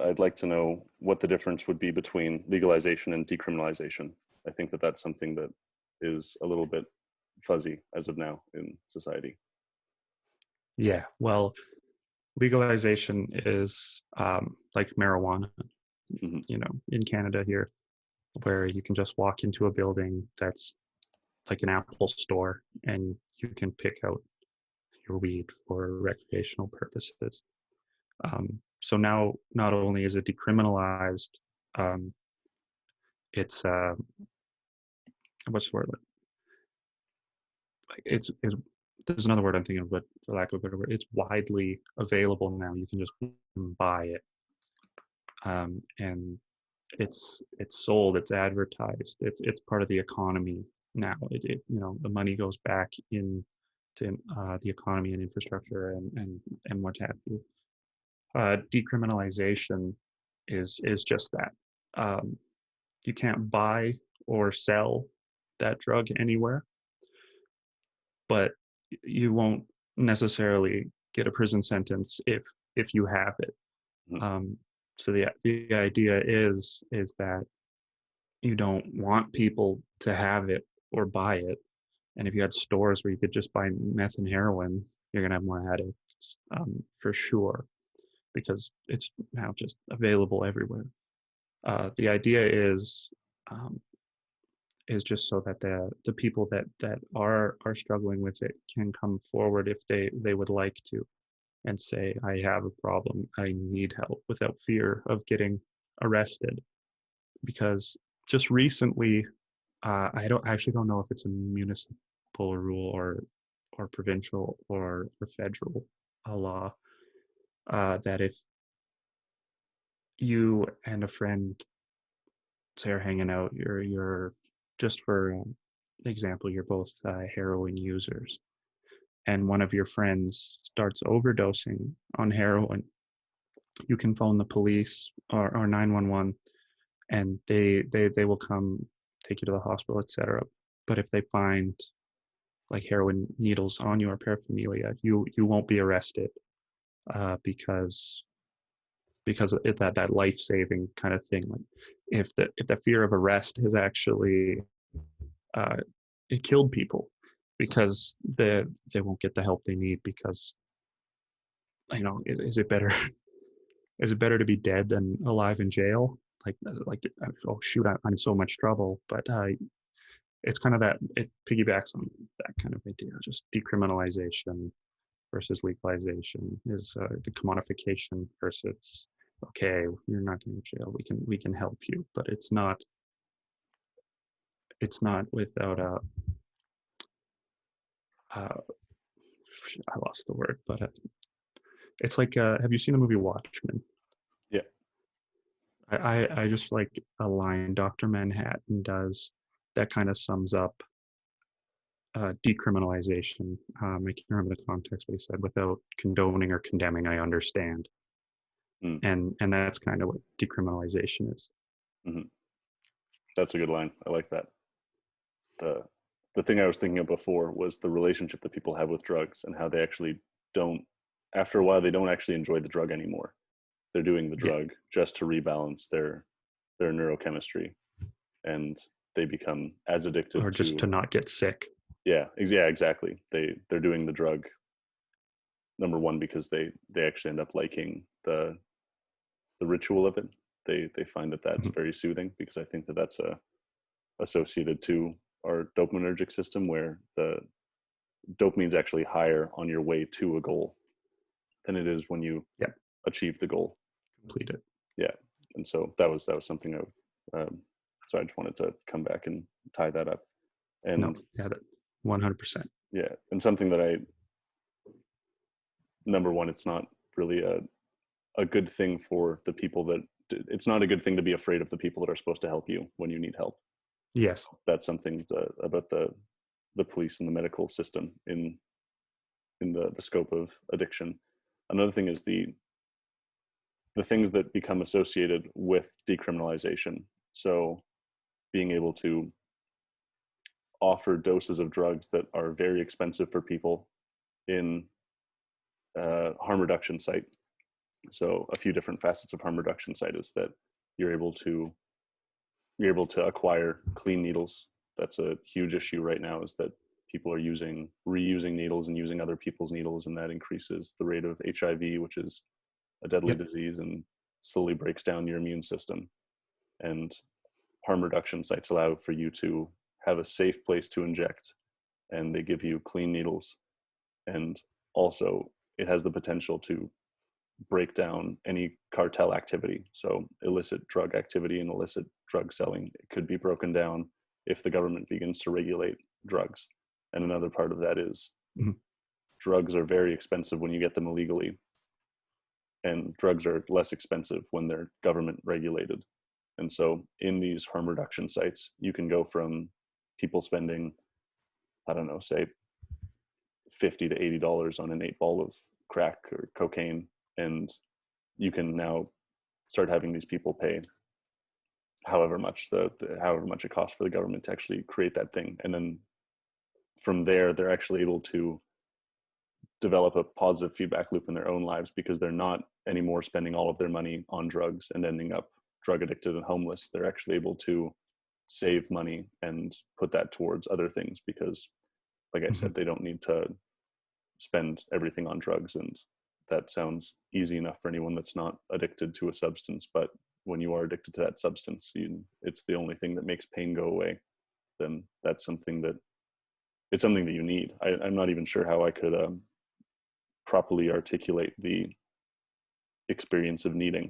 I'd like to know what the difference would be between legalization and decriminalization. I think that that's something that is a little bit fuzzy as of now in society. Yeah, well, legalization is like marijuana, Hmm. in Canada here, where you can just walk into a building that's like an Apple store and you can pick out your weed for recreational purposes. So now, not only is it decriminalized, um, it's what's the word? It's there's another word I'm thinking of, but for lack of a better word, it's widely available now. You can just buy it, and it's sold, it's advertised, it's part of the economy now. The money goes back in to the economy and infrastructure and what have you. Decriminalization is just that. Um, you can't buy or sell that drug anywhere, but you won't necessarily get a prison sentence if you have it. Hmm. So the idea is that you don't want people to have it or buy it. And if you had stores where you could just buy meth and heroin, you're gonna have more addicts, for sure, because it's now just available everywhere. The idea um, is just so that the people that are struggling with it can come forward if they would like to, and say, I have a problem, I need help, without fear of getting arrested. Because just recently, I actually don't know if it's a municipal rule or provincial or federal law, that if you and a friend say are hanging out, you're just for example, you're both heroin users, and one of your friends starts overdosing on heroin, you can phone the police or 911, and they will come take you to the hospital, etc. But if they find like heroin needles on your paraphernalia, you won't be arrested, because that life-saving kind of thing. Like if the fear of arrest has actually uh, it killed people, because they won't get the help they need, because is it better is it better to be dead than alive in jail? Like oh shoot, I'm in so much trouble. But it's kind of that, it piggybacks on that kind of idea. Just decriminalization versus legalization is the commodification versus, okay, you're not going to jail, we can help you, but it's not without uh I lost the word, but it's like, have you seen the movie Watchmen? Yeah. I just like a line Dr. Manhattan does that kind of sums up decriminalization. I can't remember the context, but he said, without condoning or condemning, I understand. Mm. And that's kind of what decriminalization is. Hmm. That's a good line. I like that. The the thing I was thinking of before was the relationship that people have with drugs and how they actually don't, after a while, they don't actually enjoy the drug anymore. They're doing the Yeah. drug just to rebalance their neurochemistry, and they become as Or addicted just to to. not get sick. Yeah, exactly. They're doing the drug, number one, because they actually end up liking the ritual of it. They find that that's Mhm. very soothing, because I think that that's associated to our dopaminergic system, where the dopamine's actually higher on your way to a goal than it is when you Yeah, achieve the goal. complete it. Yeah, and so that was something so I just wanted to come back and tie that up. No, And yeah, that 100%. yeah, and something that I, number one, it's not really a good thing for the people that, it's not a good thing to be afraid of the people that are supposed to help you when you need help. Yes. That's something about the police and the medical system in the scope of addiction. Another thing is the things that become associated with decriminalization. So being able to offer doses of drugs that are very expensive for people in harm reduction site. So a few different facets of harm reduction site is that you're able to you're able to acquire clean needles. That's a huge issue right now, is that people are reusing needles and using other people's needles, and that increases the rate of HIV, which is a deadly Yep. disease and slowly breaks down your immune system. And harm reduction sites allow for you to have a safe place to inject, and they give you clean needles. And also it has the potential to break down any cartel activity. So illicit drug activity and illicit drug selling, it could be broken down if the government begins to regulate drugs. And another part of that is Mhm. drugs are very expensive when you get them illegally, and drugs are less expensive when they're government regulated. And so in these harm reduction sites, you can go from people spending, I don't know, say $50 to $80 on an 8 ball of crack or cocaine, and you can now start having these people pay however much however much it costs for the government to actually create that thing. And then from there, they're actually able to develop a positive feedback loop in their own lives, because they're not anymore spending all of their money on drugs and ending up drug addicted and homeless. They're actually able to save money and put that towards other things, because, like I Mhm. said, they don't need to spend everything on drugs. And that sounds easy enough for anyone that's not addicted to a substance, but when you are addicted to that substance, it's the only thing that makes pain go away. Then that's something that it's something that you need. I'm not even sure how I could properly articulate the experience of needing